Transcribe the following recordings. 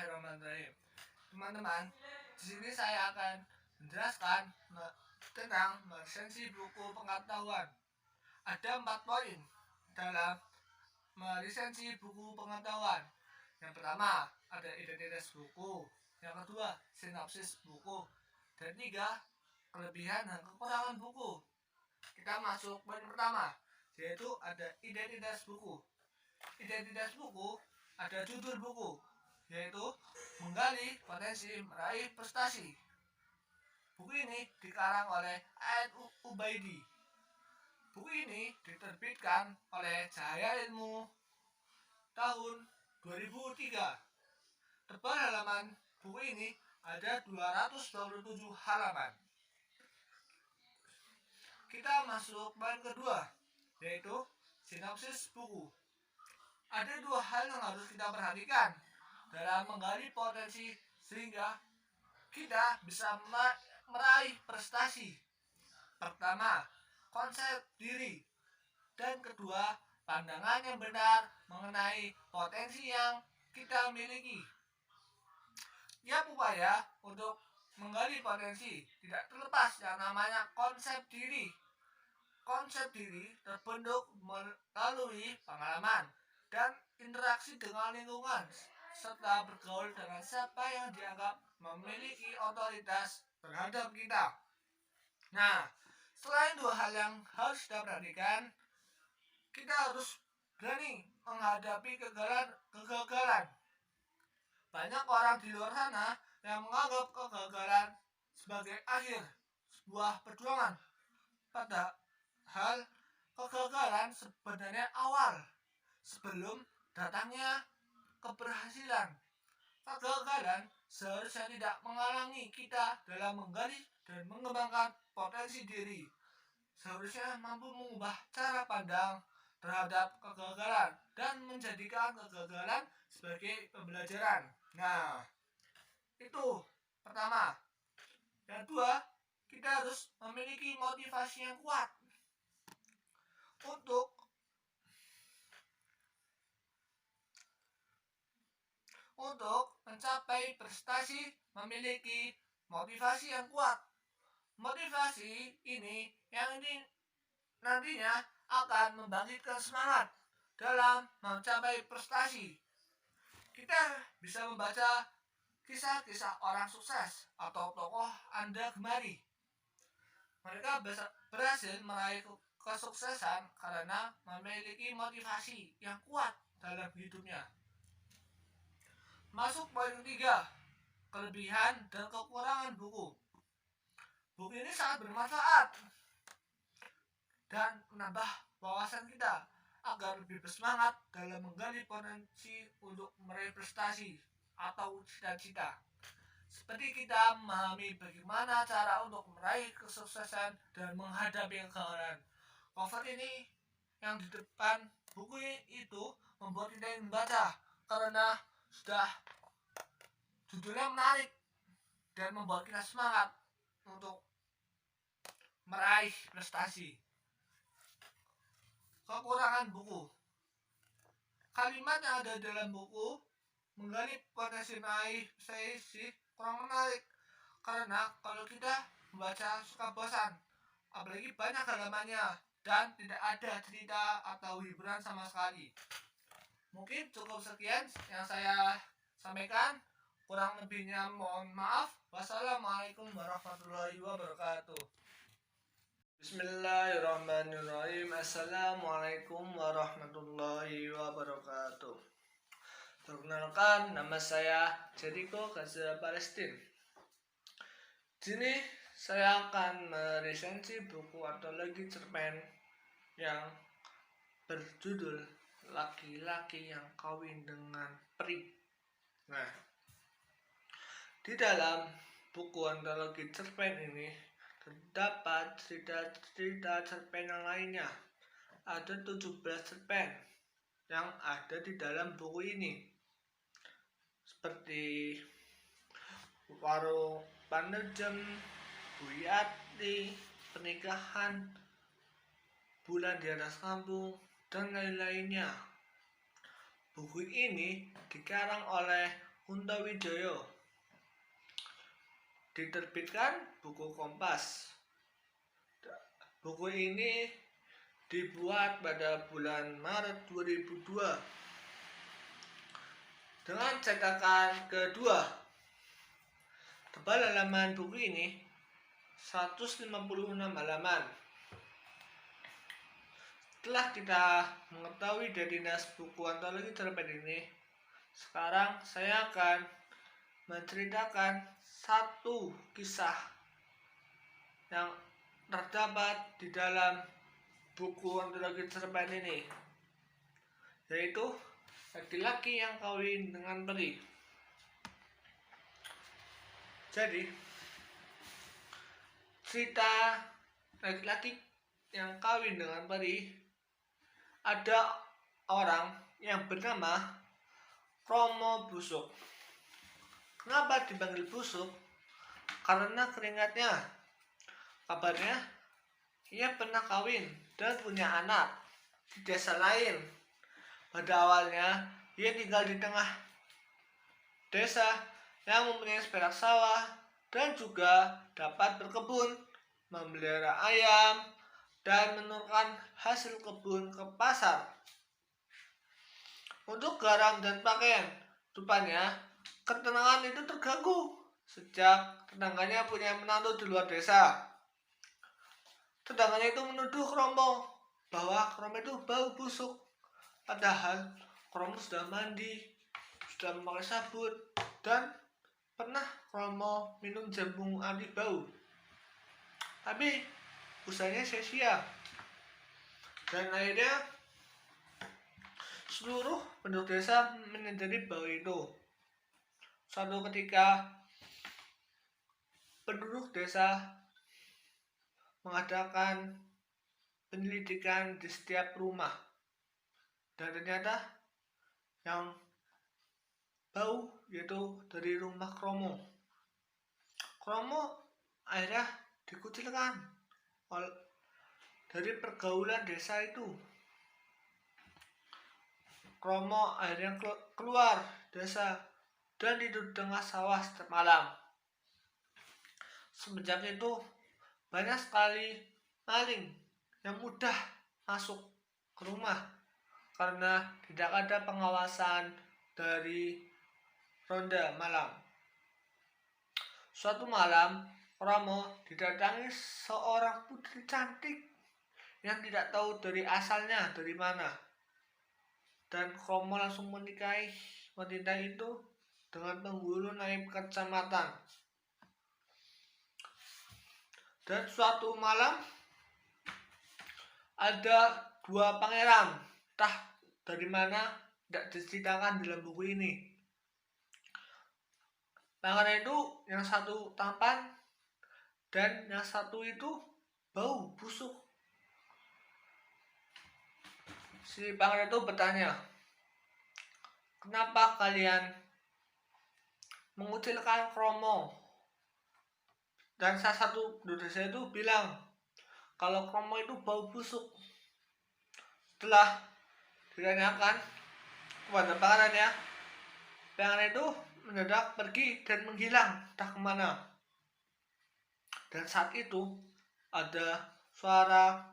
Bismillahirrahmanirrahim. Teman-teman, di sini saya akan menjelaskan tentang meresensi buku pengetahuan. Ada 4 poin dalam meresensi buku pengetahuan. Yang pertama, ada identitas buku. Yang kedua, sinopsis buku. Dan 3, kelebihan dan kekurangan buku. Kita masuk poin pertama, yaitu ada identitas buku. Identitas buku ada judul buku, yaitu menggali potensi meraih prestasi. Buku ini dikarang oleh Ain Ubaidi. Buku ini diterbitkan oleh Cahaya Ilmu tahun 2003. Tebal halaman buku ini ada 227 halaman. Kita masuk poin kedua, yaitu sinopsis buku. Ada 2 hal yang harus kita perhatikan dalam menggali potensi sehingga kita bisa meraih prestasi. Pertama, konsep diri. Dan kedua, pandangan yang benar mengenai potensi yang kita miliki. Upaya untuk menggali potensi tidak terlepas yang namanya konsep diri. Konsep diri terbentuk melalui pengalaman dan interaksi dengan lingkungan, serta bergaul dengan siapa yang dianggap memiliki otoritas terhadap kita. Nah, selain 2 hal yang harus kita perhatikan, kita harus berani menghadapi kegagalan. Banyak orang di luar sana yang menganggap kegagalan sebagai akhir sebuah perjuangan. Padahal kegagalan sebenarnya awal sebelum datangnya keberhasilan. Kegagalan seharusnya tidak menghalangi kita dalam menggali dan mengembangkan potensi diri. Seharusnya mampu mengubah cara pandang terhadap kegagalan dan menjadikan kegagalan sebagai pembelajaran. Nah, itu pertama. Yang kedua, kita harus memiliki motivasi yang kuat untuk mencapai prestasi. Memiliki motivasi yang kuat. Motivasi ini nantinya akan membangkitkan semangat dalam mencapai prestasi. Kita bisa membaca kisah-kisah orang sukses atau tokoh Anda gemari. Mereka berhasil meraih kesuksesan karena memiliki motivasi yang kuat dalam hidupnya. Masuk poin ketiga, kelebihan dan kekurangan buku. Buku ini sangat bermanfaat dan menambah wawasan kita agar lebih bersemangat dalam menggali potensi untuk meraih prestasi atau cita-cita. Seperti kita memahami bagaimana cara untuk meraih kesuksesan dan menghadapi kegagalan. Cover ini yang di depan buku itu membuat kita ingin membaca karena sudah judulnya menarik dan membuat kita semangat untuk meraih prestasi. Kekurangan buku. Kalimat yang ada dalam buku menggali potensi meraih prestasi kurang menarik karena kalau kita membaca suka bosan, apalagi banyak halamannya dan tidak ada cerita atau hiburan sama sekali. Mungkin cukup sekian yang saya sampaikan, kurang lebihnya mohon maaf. Wassalamualaikum warahmatullahi wabarakatuh. Bismillahirrahmanirrahim. Assalamualaikum warahmatullahi wabarakatuh. Perkenalkan, nama saya Jericho Gaza Palestine. Di sini saya akan meresensi buku antologi cerpen yang berjudul Laki-laki yang kawin dengan peri. Nah, di dalam buku antologi cerpen ini terdapat cerita-cerita cerpen yang lainnya. Ada 17 cerpen yang ada di dalam buku ini, seperti Warung Panerjem, Buyati, Pernikahan, Bulan di Atas Kampung, dan lain-lainnya. Buku ini dikarang oleh Untawijoyo. Diterbitkan buku Kompas. Buku ini dibuat pada bulan Maret 2002 dengan cetakan kedua. Tebal halaman buku ini 156 halaman. Setelah kita mengetahui dari dinas buku antologi cerpen ini, sekarang saya akan menceritakan satu kisah yang terdapat di dalam buku antologi cerpen ini, yaitu laki-laki yang kawin dengan peri. Jadi, cerita laki-laki yang kawin dengan peri, ada orang yang bernama Romo Busuk. Kenapa dipanggil busuk? Karena keringatnya. Kabarnya ia pernah kawin dan punya anak di desa lain. Pada awalnya ia tinggal di tengah desa yang mempunyai seperak sawah dan juga dapat berkebun, memelihara ayam, dan menurunkan hasil kebun ke pasar untuk garam dan pakaian. Rupanya ketenangan itu terganggu sejak tetangganya punya menantu di luar desa. Tetangganya itu menuduh Romo bahwa Romo itu bau busuk, padahal Romo sudah mandi, sudah memakai sabun, dan pernah Romo minum jamu anti bau. Tapi usahanya sia-sia, dan akhirnya seluruh penduduk desa menyadari bau itu. Suatu ketika penduduk desa mengadakan penyelidikan di setiap rumah, dan ternyata yang bau yaitu dari rumah Romo. Romo akhirnya dikucilkan dari pergaulan desa itu. Romo akhirnya keluar desa dan tidur di tengah sawah setiap malam. Semenjak itu banyak sekali maling yang mudah masuk ke rumah karena tidak ada pengawasan dari ronda malam. Suatu malam, Romo didatangi seorang putri cantik yang tidak tahu dari asalnya dari mana. Dan Romo langsung menikahi wanita itu dengan penghulu naib kecamatan. Dan suatu malam ada dua pangeran, entah dari mana tidak diceritakan dalam buku ini. Pangeran itu yang satu tampan dan yang satu itu bau busuk. Si pangeran itu bertanya, "Kenapa kalian mengucilkan Romo?" Dan salah satu penduduk desa itu bilang kalau Romo itu bau busuk. Setelah ditanyakan kepada pangerannya, pangeran itu mendadak pergi dan menghilang entah kemana. Dan saat itu ada suara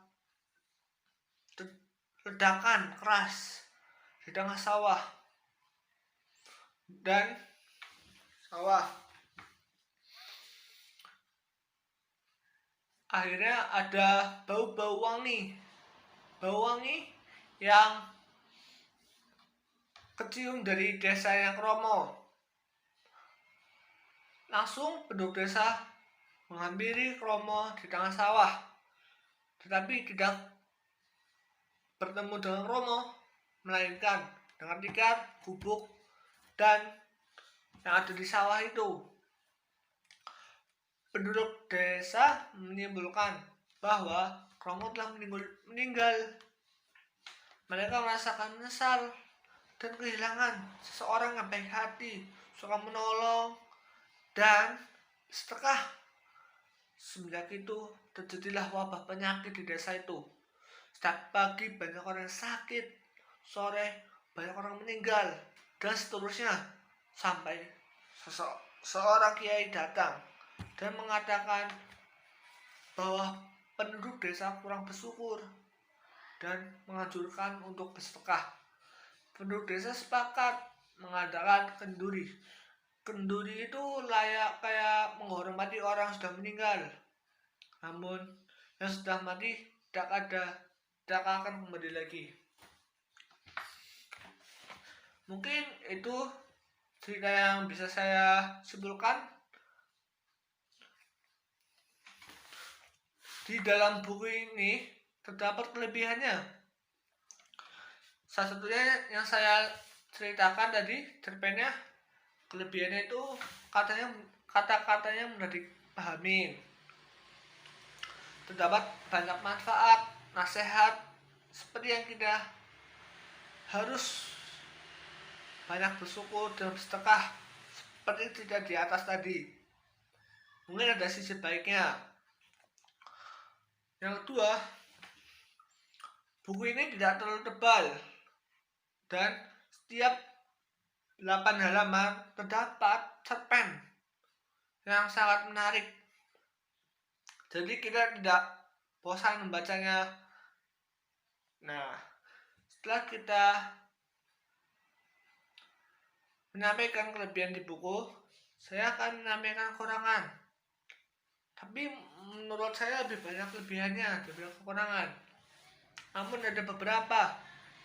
ledakan keras di tengah sawah, dan akhirnya ada bau wangi yang kecium dari desa yang Romo. Langsung penduduk desa menghampiri Romo di tengah sawah, tetapi tidak bertemu dengan Romo, melainkan dengan tikar, gubuk, dan yang ada di sawah itu. Penduduk desa menyimpulkan bahwa Romo telah meninggal. Mereka merasakan menyesal dan kehilangan seseorang yang baik hati, suka menolong, dan setelah semenjak itu terjadilah wabah penyakit di desa itu. Setiap pagi banyak orang yang sakit, sore banyak orang meninggal, dan seterusnya sampai seorang kiai datang dan mengatakan bahwa penduduk desa kurang bersyukur dan menganjurkan untuk bersedekah. Penduduk desa sepakat mengadakan kenduri. Kenduri itu kayak menghormati orang sudah meninggal. Namun yang sudah mati tidak akan kembali lagi. Mungkin itu cerita yang bisa saya simpulkan. Di dalam buku ini terdapat kelebihannya. Salah satunya yang saya ceritakan tadi, cerpennya, kelebihannya itu kata-katanya mudah dipahami. Terdapat banyak manfaat, nasihat, seperti yang kita harus banyak bersyukur dan bersedekah, seperti tidak di atas tadi. Mungkin ada sisi baiknya. Yang kedua, buku ini tidak terlalu tebal dan setiap 8 halaman terdapat cerpen yang sangat menarik. Jadi kita tidak bosan membacanya. Nah, setelah kita menyampaikan kelebihan di buku, saya akan menyampaikan kekurangan. Tapi menurut saya lebih banyak kelebihannya daripada kekurangan. Namun ada beberapa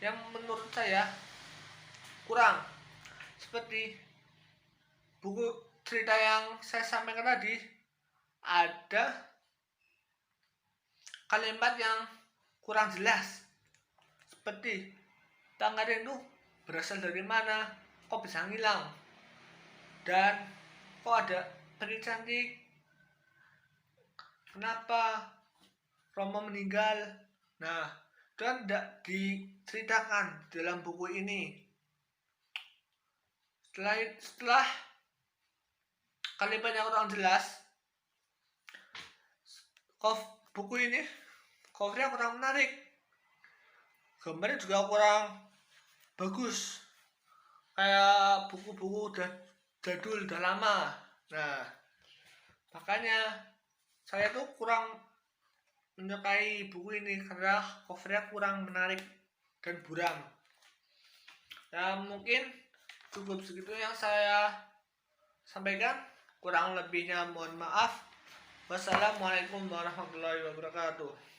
yang menurut saya kurang. Seperti buku cerita yang saya sampaikan tadi, ada kalimat yang kurang jelas. Seperti tangga rindu berasal dari mana, kok bisa ngilang, dan kok ada peri cantik, kenapa Romo meninggal. Nah, dan tidak diceritakan dalam buku ini. Setelah kalimatnya kurang jelas, buku ini covernya kurang menarik, gambarnya juga kurang bagus, kayak buku-buku udah jadul, udah lama. Nah, makanya saya tuh kurang menyukai buku ini karena covernya kurang menarik dan buram. Ya, mungkin cukup segitu yang saya sampaikan. Kurang lebihnya mohon maaf. Wassalamualaikum warahmatullahi wabarakatuh.